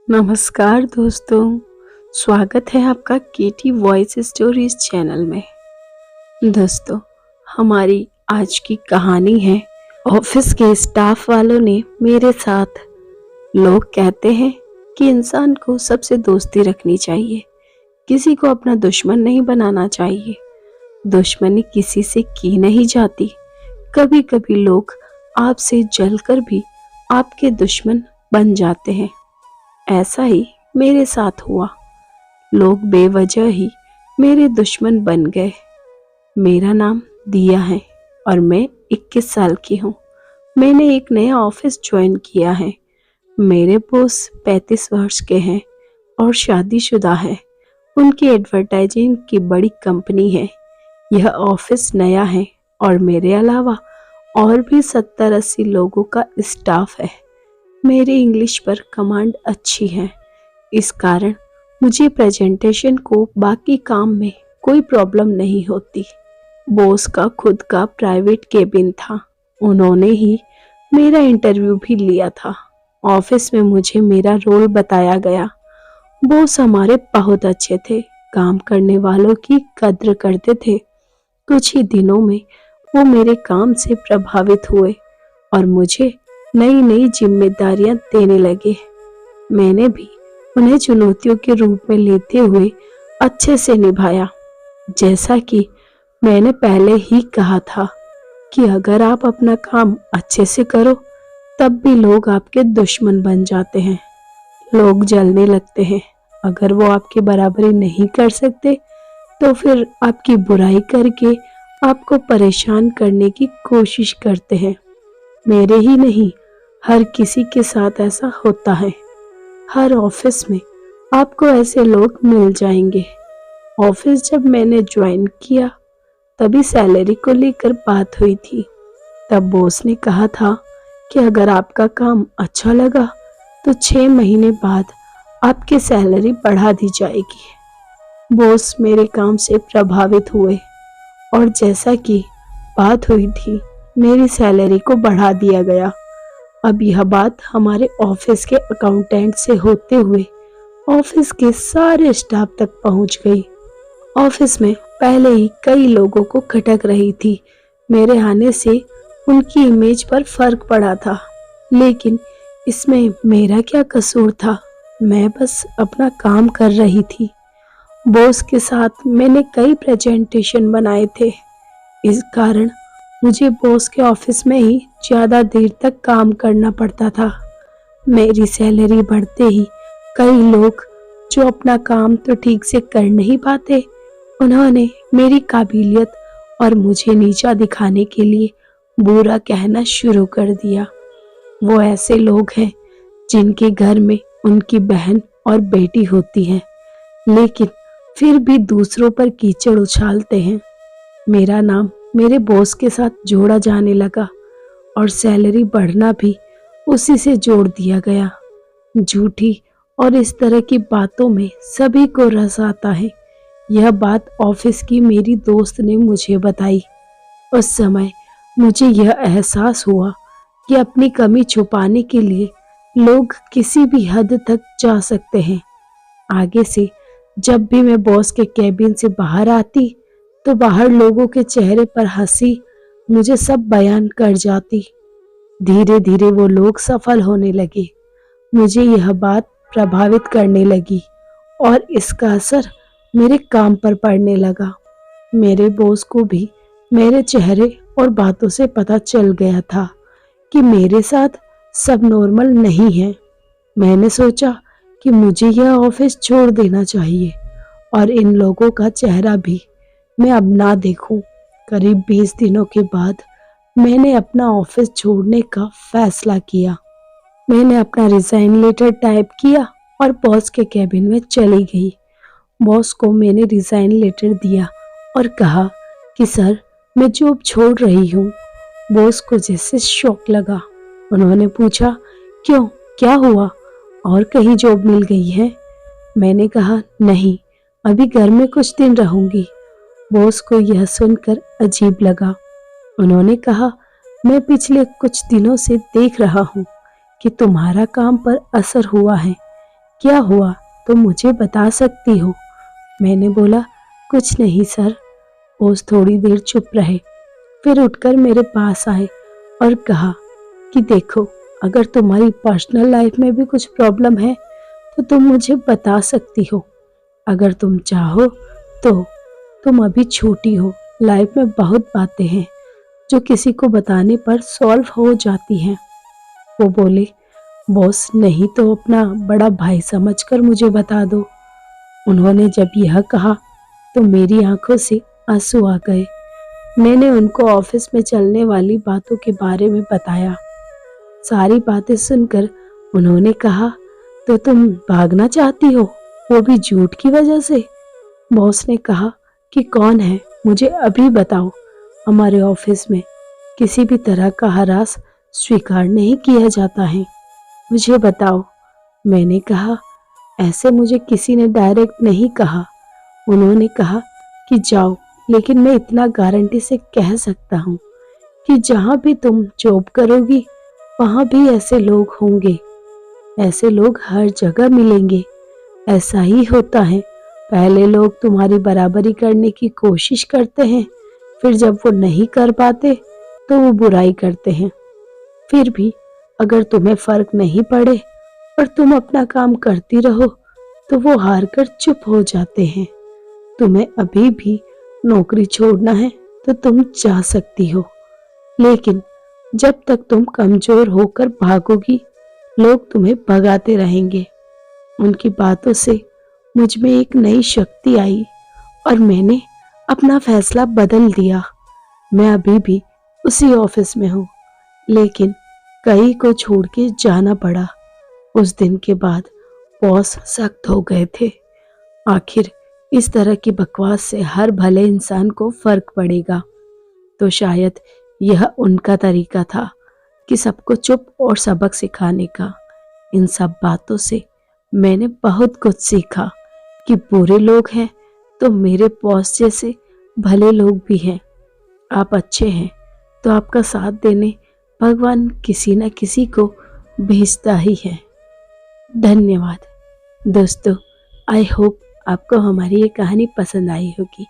नमस्कार दोस्तों, स्वागत है आपका केटी वॉइस स्टोरीज चैनल में। दोस्तों, हमारी आज की कहानी है ऑफिस के स्टाफ वालों ने मेरे साथ। लोग कहते हैं कि इंसान को सबसे दोस्ती रखनी चाहिए, किसी को अपना दुश्मन नहीं बनाना चाहिए। दुश्मनी किसी से की नहीं जाती। कभी कभी लोग आपसे जलकर भी आपके दुश्मन बन जाते हैं। ऐसा ही मेरे साथ हुआ। लोग बेवजह ही मेरे दुश्मन बन गए। मेरा नाम दिया है और मैं 21 साल की हूँ। मैंने एक नया ऑफिस ज्वाइन किया है। मेरे बॉस 35 वर्ष के हैं और शादीशुदा है। उनकी एडवर्टाइजिंग की बड़ी कंपनी है। यह ऑफिस नया है और मेरे अलावा और भी 70-80 लोगों का स्टाफ है। मेरी इंग्लिश पर कमांड अच्छी है, इस कारण मुझे प्रेजेंटेशन को बाकी काम में कोई प्रॉब्लम नहीं होती। बॉस का खुद का प्राइवेट केबिन था। उन्होंने ही मेरा इंटरव्यू भी लिया था। ऑफिस में मुझे मेरा रोल बताया गया। बॉस हमारे बहुत अच्छे थे, काम करने वालों की कद्र करते थे। कुछ ही दिनों में वो मेरे काम से प्रभावित हुए और मुझे नई नई जिम्मेदारियां देने लगे। मैंने भी उन्हें चुनौतियों के रूप में लेते हुए अच्छे से निभाया। जैसा कि मैंने पहले ही कहा था कि अगर आप अपना काम अच्छे से करो तब भी लोग आपके दुश्मन बन जाते हैं। लोग जलने लगते हैं। अगर वो आपकी बराबरी नहीं कर सकते तो फिर आपकी बुराई करके आपको परेशान करने की कोशिश करते हैं। मेरे ही नहीं, हर किसी के साथ ऐसा होता है। हर ऑफिस में आपको ऐसे लोग मिल जाएंगे। ऑफिस जब मैंने ज्वाइन किया तभी सैलरी को लेकर बात हुई थी। तब बॉस ने कहा था कि अगर आपका काम अच्छा लगा तो 6 महीने बाद आपकी सैलरी बढ़ा दी जाएगी। बॉस मेरे काम से प्रभावित हुए और जैसा कि बात हुई थी मेरी सैलरी को बढ़ा दिया गया। अब यह बात हमारे ऑफिस के अकाउंटेंट से होते हुए ऑफिस के सारे स्टाफ तक पहुंच गई। ऑफिस में पहले ही कई लोगों को खटक रही थी। मेरे आने से उनकी इमेज पर फर्क पड़ा था, लेकिन इसमें मेरा क्या कसूर था। मैं बस अपना काम कर रही थी। बॉस के साथ मैंने कई प्रेजेंटेशन बनाए थे। इस कारण मुझे बॉस के ऑफिस में ही ज़्यादा देर तक काम करना पड़ता था। मेरी सैलरी बढ़ते ही कई लोग जो अपना काम तो ठीक से कर नहीं पाते, उन्होंने मेरी काबिलियत और मुझे नीचा दिखाने के लिए बुरा कहना शुरू कर दिया। वो ऐसे लोग हैं जिनके घर में उनकी बहन और बेटी होती है, लेकिन फिर भी दूसरों पर कीचड़ उछालते हैं। मेरा नाम मेरे बॉस के साथ जोड़ा जाने लगा और सैलरी बढ़ना भी उसी से जोड़ दिया गया। झूठी और इस तरह की बातों में सभी को रस आता है। यह बात ऑफिस की मेरी दोस्त ने मुझे बताई। उस समय मुझे यह एहसास हुआ कि अपनी कमी छुपाने के लिए लोग किसी भी हद तक जा सकते हैं। आगे से जब भी मैं बॉस के केबिन से बाहर आती तो बाहर लोगों के चेहरे पर हंसी मुझे सब बयान कर जाती। धीरे धीरे वो लोग सफल होने लगे। मुझे यह बात प्रभावित करने लगी और इसका असर मेरे काम पर पड़ने लगा। मेरे बॉस को भी मेरे चेहरे और बातों से पता चल गया था कि मेरे साथ सब नॉर्मल नहीं है। मैंने सोचा कि मुझे यह ऑफिस छोड़ देना चाहिए और इन लोगों का चेहरा भी मैं अब ना देखूं। करीब 20 दिनों के बाद मैंने अपना ऑफिस छोड़ने का फैसला किया। मैंने अपना रिजाइन लेटर टाइप किया और बॉस के केबिन में चली गई। बॉस को मैंने रिजाइन लेटर दिया और कहा कि सर, मैं जॉब छोड़ रही हूँ। बॉस को जैसे शौक लगा। उन्होंने पूछा, क्यों, क्या हुआ, और कहीं जॉब मिल गई है? मैंने कहा, नहीं, अभी घर में कुछ दिन रहूंगी। बॉस को यह सुनकर अजीब लगा। उन्होंने कहा, मैं पिछले कुछ दिनों से देख रहा हूँ कि तुम्हारा काम पर असर हुआ है। क्या हुआ, तुम मुझे बता सकती हो? मैंने बोला, कुछ नहीं सर। बॉस थोड़ी देर चुप रहे, फिर उठकर मेरे पास आए और कहा कि देखो, अगर तुम्हारी पर्सनल लाइफ में भी कुछ प्रॉब्लम है तो तुम मुझे बता सकती हो। अगर तुम चाहो तो। तुम अभी छोटी हो, लाइफ में बहुत बातें हैं जो किसी को बताने पर सॉल्व हो जाती हैं। वो बोले, बॉस नहीं तो अपना बड़ा भाई समझकर मुझे बता दो। उन्होंने जब यह कहा तो मेरी आंखों से आंसू आ गए। मैंने उनको ऑफिस में चलने वाली बातों के बारे में बताया। सारी बातें सुनकर उन्होंने कहा, तो तुम भागना चाहती हो, वो भी झूठ की वजह से? बॉस ने कहा कि कौन है, मुझे अभी बताओ। हमारे ऑफिस में किसी भी तरह का हरास स्वीकार नहीं किया जाता है, मुझे बताओ। मैंने कहा, ऐसे मुझे किसी ने डायरेक्ट नहीं कहा। उन्होंने कहा कि जाओ, लेकिन मैं इतना गारंटी से कह सकता हूँ कि जहाँ भी तुम जॉब करोगी वहाँ भी ऐसे लोग होंगे। ऐसे लोग हर जगह मिलेंगे। ऐसा ही होता है, पहले लोग तुम्हारी बराबरी करने की कोशिश करते हैं, फिर जब वो नहीं कर पाते तो वो बुराई करते हैं। फिर भी अगर तुम्हें फर्क नहीं पड़े और तुम अपना काम करती रहो तो वो हार कर चुप हो जाते हैं। तुम्हें अभी भी नौकरी छोड़ना है तो तुम जा सकती हो, लेकिन जब तक तुम कमजोर होकर भागोगी, लोग तुम्हें भगाते रहेंगे। उनकी बातों से मुझ में एक नई शक्ति आई और मैंने अपना फैसला बदल दिया। मैं अभी भी उसी ऑफिस में हूँ, लेकिन कई को छोड़ के जाना पड़ा। उस दिन के बाद बॉस सख्त हो गए थे। आखिर इस तरह की बकवास से हर भले इंसान को फर्क पड़ेगा, तो शायद यह उनका तरीका था कि सबको चुप और सबक सिखाने का। इन सब बातों से मैंने बहुत कुछ सीखा कि बुरे लोग हैं तो मेरे बॉस जैसे भले लोग भी हैं। आप अच्छे हैं तो आपका साथ देने भगवान किसी न किसी को भेजता ही है। धन्यवाद दोस्तों। आई होप आपको हमारी ये कहानी पसंद आई होगी।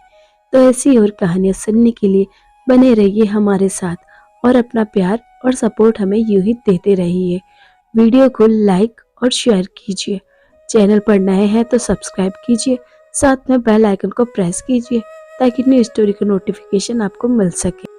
तो ऐसी और कहानियाँ सुनने के लिए बने रहिए हमारे साथ और अपना प्यार और सपोर्ट हमें यूं ही देते रहिए। वीडियो को लाइक और शेयर कीजिए। चैनल पर नए हैं तो सब्सक्राइब कीजिए, साथ में बेल आइकन को प्रेस कीजिए ताकि न्यू स्टोरी का नोटिफिकेशन आपको मिल सके।